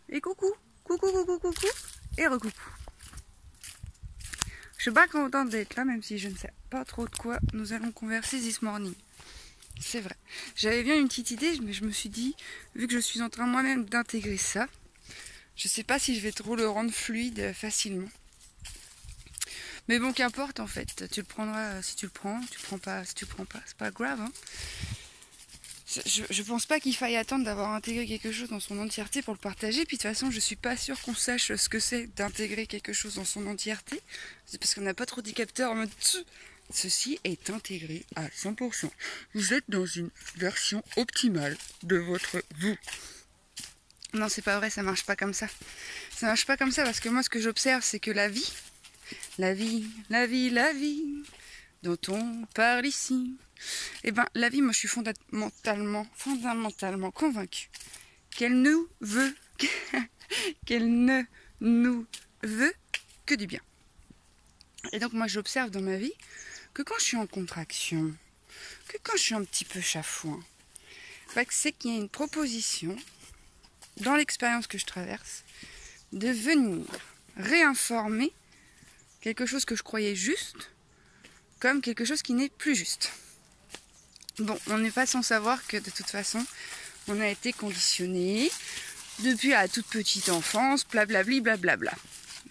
Et coucou, coucou, coucou, coucou, et recoucou. Je suis pas contente d'être là, même si je ne sais pas trop de quoi nous allons converser this morning. C'est vrai. J'avais bien une petite idée, mais je me suis dit, vu que je suis en train moi-même d'intégrer ça, je sais pas si je vais trop le rendre fluide facilement. Mais bon, qu'importe en fait. Tu le prendras si tu le prends, tu le prends pas si tu le prends pas. C'est pas grave, hein. Je pense pas qu'il faille attendre d'avoir intégré quelque chose dans son entièreté pour le partager. Puis de toute façon, je suis pas sûre qu'on sache ce que c'est d'intégrer quelque chose dans son entièreté. C'est parce qu'on n'a pas trop de capteurs en mode ceci est intégré à 100%. Vous êtes dans une version optimale de votre vous. Non, c'est pas vrai, ça marche pas comme ça. Ça marche pas comme ça parce que moi, ce que j'observe, c'est que la vie dont on parle ici, eh ben, la vie, moi, je suis fondamentalement convaincue qu'elle nous veut, qu'elle ne nous veut que du bien. Et donc, moi, j'observe dans ma vie que quand je suis en contraction, que quand je suis un petit peu chafouin, bah, c'est qu'il y a une proposition, dans l'expérience que je traverse, de venir réinformer quelque chose que je croyais juste, comme quelque chose qui n'est plus juste. Bon, on n'est pas sans savoir que de toute façon, on a été conditionné depuis la toute petite enfance, blablabli, blablabla.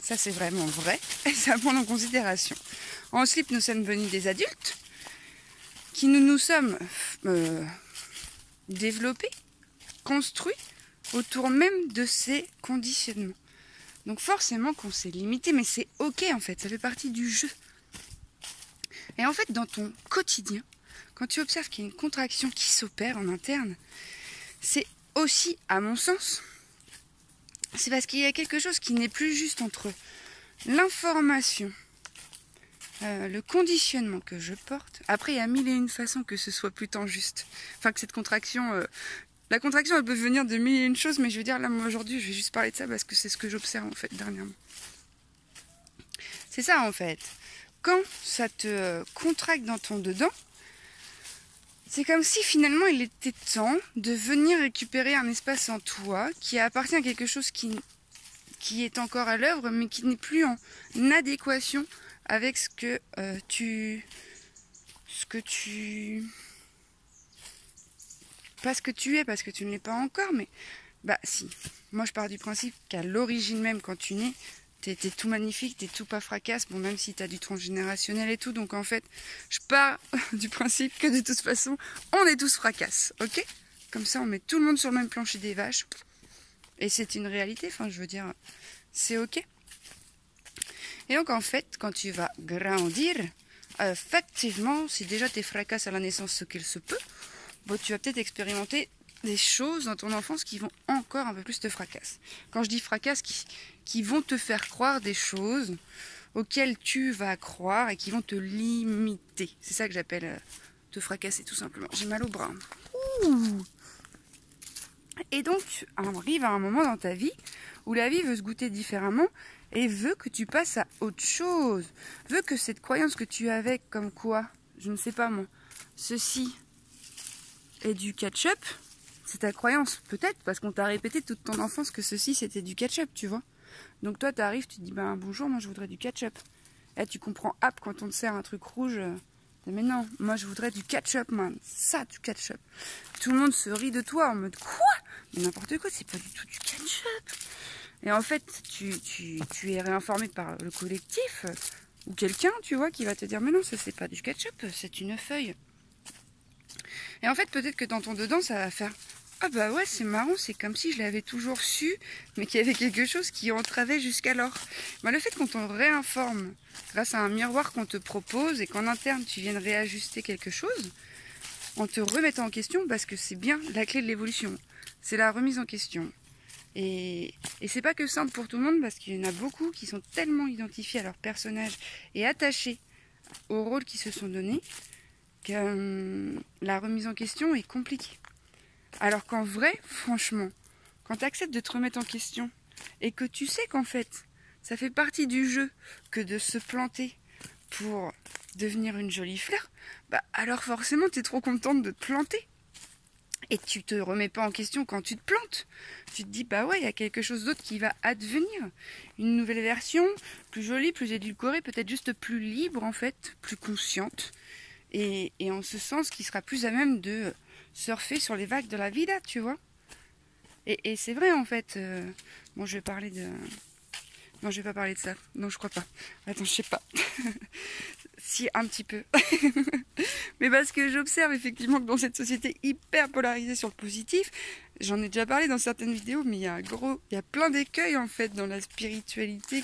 Ça, c'est vraiment vrai, et c'est à prendre en considération. Ensuite, nous sommes devenus des adultes, qui nous sommes développés, construits, autour même de ces conditionnements. Donc forcément qu'on s'est limité, mais c'est ok en fait, ça fait partie du jeu. Et en fait, dans ton quotidien, quand tu observes qu'il y a une contraction qui s'opère en interne, c'est aussi, à mon sens, c'est parce qu'il y a quelque chose qui n'est plus juste entre l'information, le conditionnement que je porte. Après, il y a mille et une façons que ce soit plus tant juste. Enfin, que cette contraction... la contraction, elle peut venir de mille et une choses, mais je veux dire, là, moi, aujourd'hui, je vais juste parler de ça parce que c'est ce que j'observe, en fait, dernièrement. C'est ça, en fait. Quand ça te contracte dans ton dedans, c'est comme si finalement il était temps de venir récupérer un espace en toi qui appartient à quelque chose qui est encore à l'œuvre, mais qui n'est plus en adéquation avec ce que pas ce que tu es, parce que tu ne l'es pas encore, mais bah si. Moi je pars du principe qu'à l'origine même, quand tu nais, t'es tout magnifique, t'es tout pas fracasse, bon, même si t'as du transgénérationnel et tout, donc en fait, je pars du principe que de toute façon, on est tous fracasses, ok? Comme ça, on met tout le monde sur le même plancher des vaches, et c'est une réalité, enfin, je veux dire, c'est ok. Et donc, en fait, quand tu vas grandir, effectivement, si déjà t'es fracasse à la naissance, ce qu'il se peut, bon, tu vas peut-être expérimenter des choses dans ton enfance qui vont encore un peu plus te fracasser. Quand je dis fracasse, qui vont te faire croire des choses auxquelles tu vas croire et qui vont te limiter. C'est ça que j'appelle te fracasser, tout simplement. J'ai mal au bras. Ouh. Et donc, arrive à un moment dans ta vie où la vie veut se goûter différemment et veut que tu passes à autre chose. Veut que cette croyance que tu avais comme quoi, je ne sais pas moi, ceci est du ketchup, c'est ta croyance, peut-être, parce qu'on t'a répété toute ton enfance que ceci c'était du ketchup, tu vois. Donc toi t'arrives, tu te dis ben bonjour, moi je voudrais du ketchup. Et tu comprends hop quand on te sert un truc rouge, mais non, moi je voudrais du ketchup, man, ça du ketchup. Tout le monde se rit de toi en mode quoi? Mais n'importe quoi, c'est pas du tout du ketchup. Et en fait tu es réinformé par le collectif ou quelqu'un, tu vois, qui va te dire mais non, ça c'est pas du ketchup, c'est une feuille. Et en fait, peut-être que dans ton dedans, ça va faire ah bah ouais, c'est marrant, c'est comme si je l'avais toujours su, mais qu'il y avait quelque chose qui entravait jusqu'alors. Bah, le fait qu'on te réinforme grâce à un miroir qu'on te propose et qu'en interne tu viennes réajuster quelque chose, en te remettant en question, parce que c'est bien la clé de l'évolution, c'est la remise en question. Et c'est pas que simple pour tout le monde, parce qu'il y en a beaucoup qui sont tellement identifiés à leur personnage et attachés au rôle qu'ils se sont donnés, que la remise en question est compliquée. Alors qu'en vrai, franchement, quand tu acceptes de te remettre en question et que tu sais qu'en fait, ça fait partie du jeu que de se planter pour devenir une jolie fleur, bah alors forcément tu es trop contente de te planter. Et tu te remets pas en question quand tu te plantes. Tu te dis, bah ouais, il y a quelque chose d'autre qui va advenir. Une nouvelle version, plus jolie, plus édulcorée, peut-être juste plus libre en fait, plus consciente. Et en ce sens, qui sera plus à même de surfer sur les vagues de la vida, tu vois. Et c'est vrai en fait. Bon, je vais parler de... Non, je vais pas parler de ça. Non, je crois pas. Attends, je sais pas. Si, un petit peu. Mais parce que j'observe effectivement que dans cette société hyper polarisée sur le positif, j'en ai déjà parlé dans certaines vidéos, mais il y a plein d'écueils en fait dans la spiritualité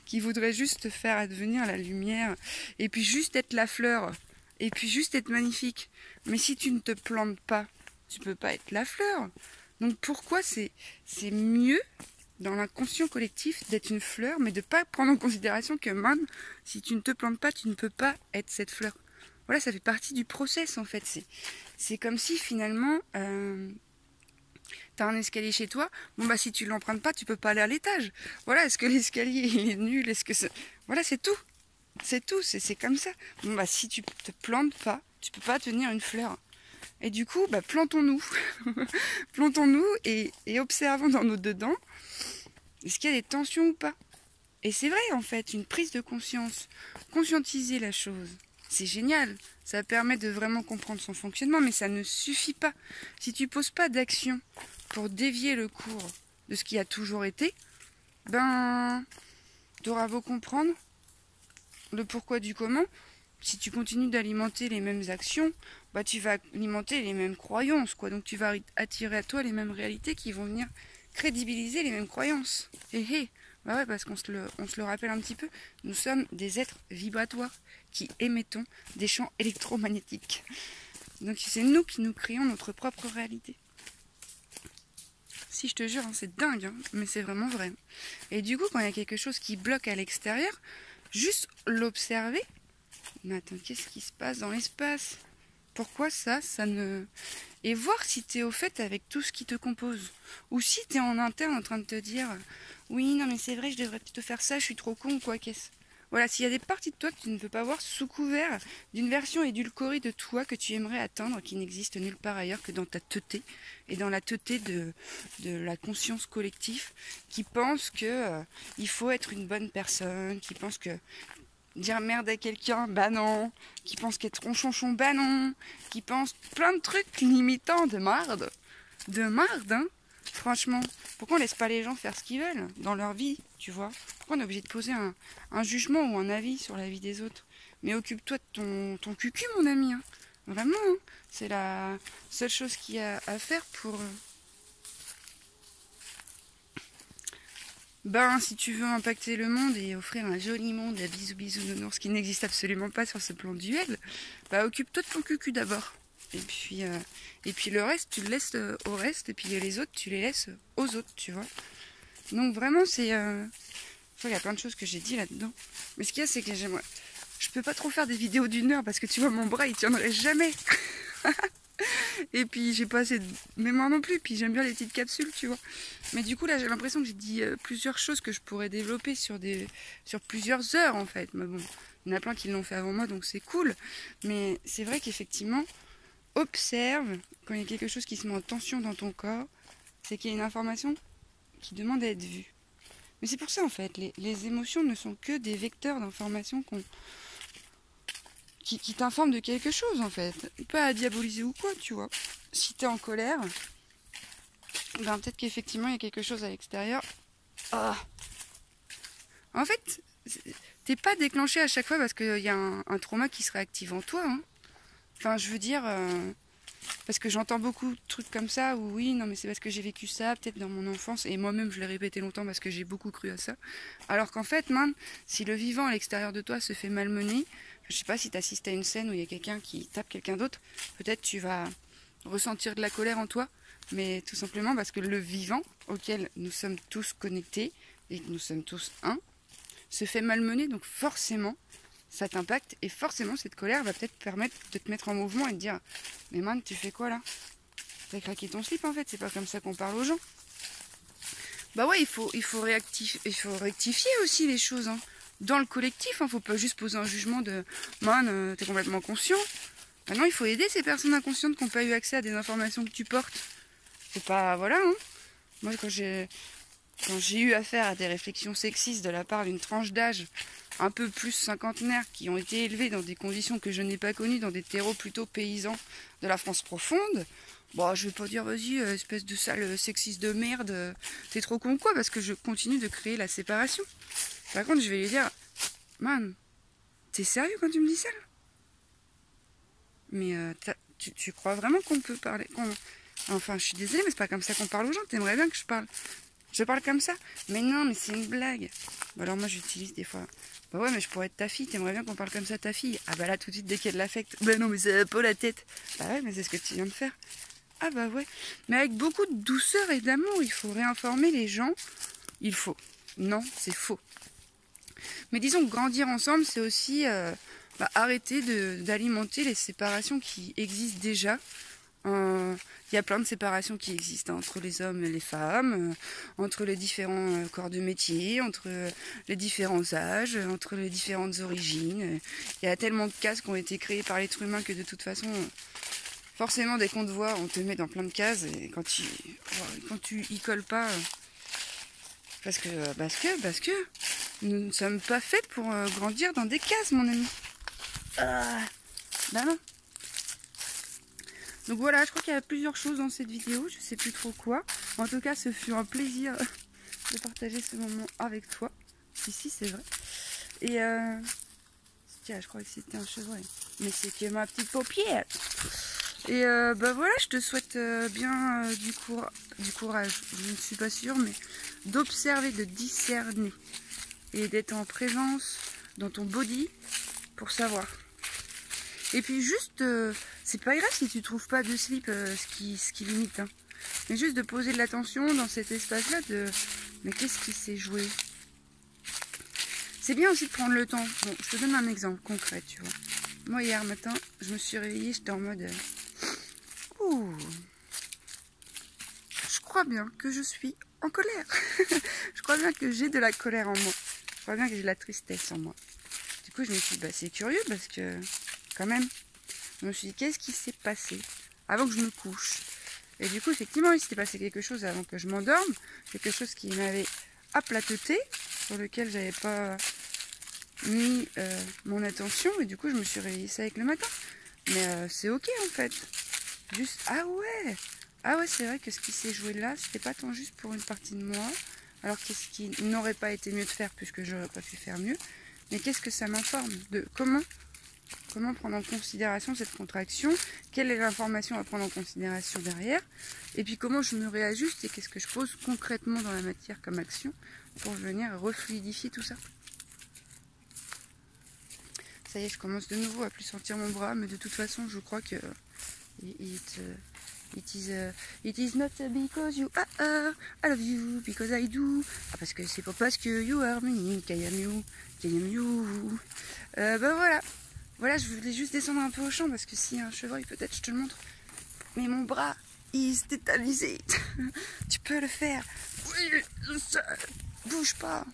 qui voudrait juste faire advenir la lumière, et puis juste être la fleur, et puis juste être magnifique. Mais si tu ne te plantes pas, tu peux pas être la fleur. Donc pourquoi c'est mieux dans l'inconscient collectif d'être une fleur, mais de ne pas prendre en considération que man, si tu ne te plantes pas, tu ne peux pas être cette fleur. Voilà, ça fait partie du process en fait. C'est comme si finalement, t'as un escalier chez toi, bon bah si tu l'empruntes pas, tu peux pas aller à l'étage. Voilà, est-ce que l'escalier il est nul, est-ce que c'est... Voilà, c'est tout. C'est tout, c'est comme ça. Bon bah si tu te plantes pas, tu peux pas tenir une fleur. Et du coup, bah plantons-nous. Plantons-nous et observons dans nos dedans. Est-ce qu'il y a des tensions ou pas? Et c'est vrai en fait, une prise de conscience, conscientiser la chose, c'est génial. Ça permet de vraiment comprendre son fonctionnement, mais ça ne suffit pas. Si tu poses pas d'action pour dévier le cours de ce qui a toujours été, ben, t'auras beau comprendre le pourquoi du comment. Si tu continues d'alimenter les mêmes actions, bah tu vas alimenter les mêmes croyances, quoi. Donc tu vas attirer à toi les mêmes réalités qui vont venir crédibiliser les mêmes croyances. Bah ouais, parce qu'on se le rappelle un petit peu, nous sommes des êtres vibratoires qui émettons des champs électromagnétiques. Donc c'est nous qui nous créons notre propre réalité. Si je te jure, hein, c'est dingue, hein, mais c'est vraiment vrai. Et du coup, quand il y a quelque chose qui bloque à l'extérieur, juste l'observer. Mais attends, qu'est-ce qui se passe dans l'espace? Pourquoi ça ne... Et voir si tu es au fait avec tout ce qui te compose. Ou si tu es en interne en train de te dire « Oui, non mais c'est vrai, je devrais te faire ça, je suis trop con ou quoi, qu'est-ce ?» Voilà, s'il y a des parties de toi que tu ne peux pas voir sous couvert d'une version édulcorée de toi que tu aimerais atteindre, qui n'existe nulle part ailleurs que dans ta teuté, et dans la teuté de la conscience collective, qui pense que il faut être une bonne personne, qui pense que dire merde à quelqu'un, bah non, qui pense qu'être ronchonchon, bah non, qui pense plein de trucs limitants de marde, hein. Franchement, pourquoi on laisse pas les gens faire ce qu'ils veulent dans leur vie, tu vois? Pourquoi on est obligé de poser un jugement ou un avis sur la vie des autres? Mais occupe-toi de ton cucu, mon ami, hein. Vraiment, hein. C'est la seule chose qu'il y a à faire pour... Ben, si tu veux impacter le monde et offrir un joli monde à bisous bisous nounours qui n'existe absolument pas sur ce plan duel, bah occupe-toi de ton cucu d'abord. Et puis le reste, tu le laisses au reste, et puis les autres, tu les laisses aux autres, tu vois. Donc vraiment, c'est... il y a plein de choses que j'ai dit là-dedans. Mais ce qu'il y a, c'est que je peux pas trop faire des vidéos d'1 heure, parce que tu vois, mon bras, il tiendrait jamais. Et puis j'ai pas assez de mémoire non plus, puis j'aime bien les petites capsules, tu vois. Mais du coup là j'ai l'impression que j'ai dit plusieurs choses que je pourrais développer sur plusieurs heures en fait. Mais bon, il y en a plein qui l'ont fait avant moi, donc c'est cool. Mais c'est vrai qu'effectivement, observe quand il y a quelque chose qui se met en tension dans ton corps, c'est qu'il y a une information qui demande à être vue. Mais c'est pour ça en fait, les émotions ne sont que des vecteurs d'information qui t'informe de quelque chose en fait. Pas à diaboliser ou quoi, tu vois. Si t'es en colère, ben peut-être qu'effectivement il y a quelque chose à l'extérieur. Ah. En fait, t'es pas déclenché à chaque fois parce qu'il y a un trauma qui se réactive en toi. Hein. Enfin, je veux dire, parce que j'entends beaucoup de trucs comme ça, où oui, non mais c'est parce que j'ai vécu ça, peut-être dans mon enfance, et moi-même je l'ai répété longtemps parce que j'ai beaucoup cru à ça. Alors qu'en fait, man, si le vivant à l'extérieur de toi se fait malmener, je sais pas si tu assistes à une scène où il y a quelqu'un qui tape quelqu'un d'autre, peut-être tu vas ressentir de la colère en toi, mais tout simplement parce que le vivant auquel nous sommes tous connectés et que nous sommes tous un, se fait malmener, donc forcément ça t'impacte et forcément cette colère va peut-être permettre de te mettre en mouvement et de dire « Mais man, tu fais quoi là? T'as craqué ton slip en fait, c'est pas comme ça qu'on parle aux gens. » Bah ouais, il faut rectifier aussi les choses, hein. Dans le collectif, hein, faut pas juste poser un jugement de « Man, t'es complètement conscient. Maintenant, il faut aider ces personnes inconscientes qui n'ont pas eu accès à des informations que tu portes. C'est pas... Voilà, hein. Moi, quand j'ai eu affaire à des réflexions sexistes de la part d'une tranche d'âge un peu plus cinquantenaire, qui ont été élevés dans des conditions que je n'ai pas connues, dans des terreaux plutôt paysans de la France profonde, bon, je vais pas dire, vas-y, espèce de sale sexiste de merde, t'es trop con quoi, parce que je continue de créer la séparation. Par contre, je vais lui dire, man, t'es sérieux quand tu me dis ça là? Mais tu crois vraiment qu'on peut parler Enfin, je suis désolée, mais c'est pas comme ça qu'on parle aux gens. T'aimerais bien que je parle. Je parle comme ça. Mais non, mais c'est une blague. Bon, alors moi, j'utilise des fois... Bah ouais, mais je pourrais être ta fille. T'aimerais bien qu'on parle comme ça ta fille? Ah bah là, tout de suite, dès qu'il y a de l'affect. Bah non, mais ça pas la tête. Bah ouais, mais c'est ce que tu viens de faire. Ah bah ouais. Mais avec beaucoup de douceur et d'amour, il faut réinformer les gens. Il faut. Non, c'est faux. Mais disons que grandir ensemble, c'est aussi arrêter d'alimenter les séparations qui existent déjà. Il y a plein de séparations qui existent entre les hommes et les femmes, entre les différents corps de métier, entre les différents âges, entre les différentes origines. Il y a tellement de cases qui ont été créées par l'être humain que de toute façon, forcément, dès qu'on te voit, on te met dans plein de cases. Et quand tu y colles pas, parce que nous ne sommes pas faits pour grandir dans des cases, mon ami. Bah non. Donc voilà, je crois qu'il y a plusieurs choses dans cette vidéo, je sais plus trop quoi. En tout cas, ce fut un plaisir de partager ce moment avec toi. Si, c'est vrai. Et tiens, je crois que c'était un chevreuil. Mais c'était ma petite paupière. Et bah voilà, je te souhaite bien du courage, je ne suis pas sûre, mais d'observer, de discerner et d'être en présence dans ton body pour savoir. Et puis juste, c'est pas grave si tu trouves pas de slip, ce qui limite, hein. Mais juste de poser de l'attention dans cet espace-là de... Mais qu'est-ce qui s'est joué? C'est bien aussi de prendre le temps. Bon, je te donne un exemple concret, tu vois. Moi, hier matin, je me suis réveillée, j'étais en mode... Ouh, je crois bien que je suis en colère. Je crois bien que j'ai de la colère en moi. Je crois bien que j'ai de la tristesse en moi. Du coup, je me suis dit, bah, c'est curieux parce que... Quand même, je me suis dit, qu'est-ce qui s'est passé avant que je me couche? Et du coup, effectivement, il s'était passé quelque chose avant que je m'endorme, quelque chose qui m'avait aplateté, sur lequel j'avais pas mis mon attention, et du coup, je me suis réveillée ça avec le matin. Mais c'est ok en fait. Juste, ah ouais, c'est vrai que ce qui s'est joué là, c'était pas tant juste pour une partie de moi, alors qu'est-ce qui n'aurait pas été mieux de faire, puisque j'aurais pas pu faire mieux, mais qu'est-ce que ça m'informe de comment prendre en considération cette contraction, quelle est l'information à prendre en considération derrière, et puis comment je me réajuste et qu'est-ce que je pose concrètement dans la matière comme action pour venir refluidifier tout ça. Ça y est, je commence de nouveau à plus sentir mon bras, mais de toute façon, je crois que it is not because you are, I love you, because I do. Ah, parce que c'est pas parce que you are me, I am you. Ben voilà. Voilà, je voulais juste descendre un peu au champ parce que s'il y a un chevreuil, peut-être je te le montre. Mais mon bras, il s'est tétanisé. Tu peux le faire. Oui, ça bouge pas.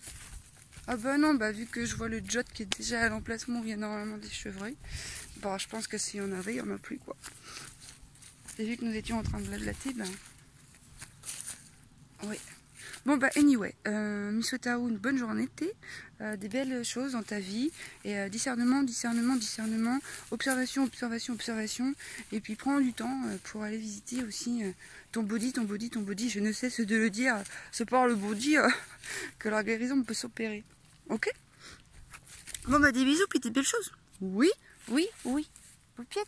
Ah bah non, bah vu que je vois le jot qui est déjà à l'emplacement où il y a normalement des chevreuils, bah je pense que s'il y en avait, il n'y en a plus quoi. Et vu que nous étions en train de blablater, ben... Oui. Bon bah anyway, Misotao, une bonne journée, des belles choses dans ta vie, et discernement, observation, et puis prends du temps pour aller visiter aussi ton body, je ne cesse de le dire, c'est par le body que la guérison peut s'opérer, ok? Bon bah des bisous, puis des belles choses. Oui, paupiette.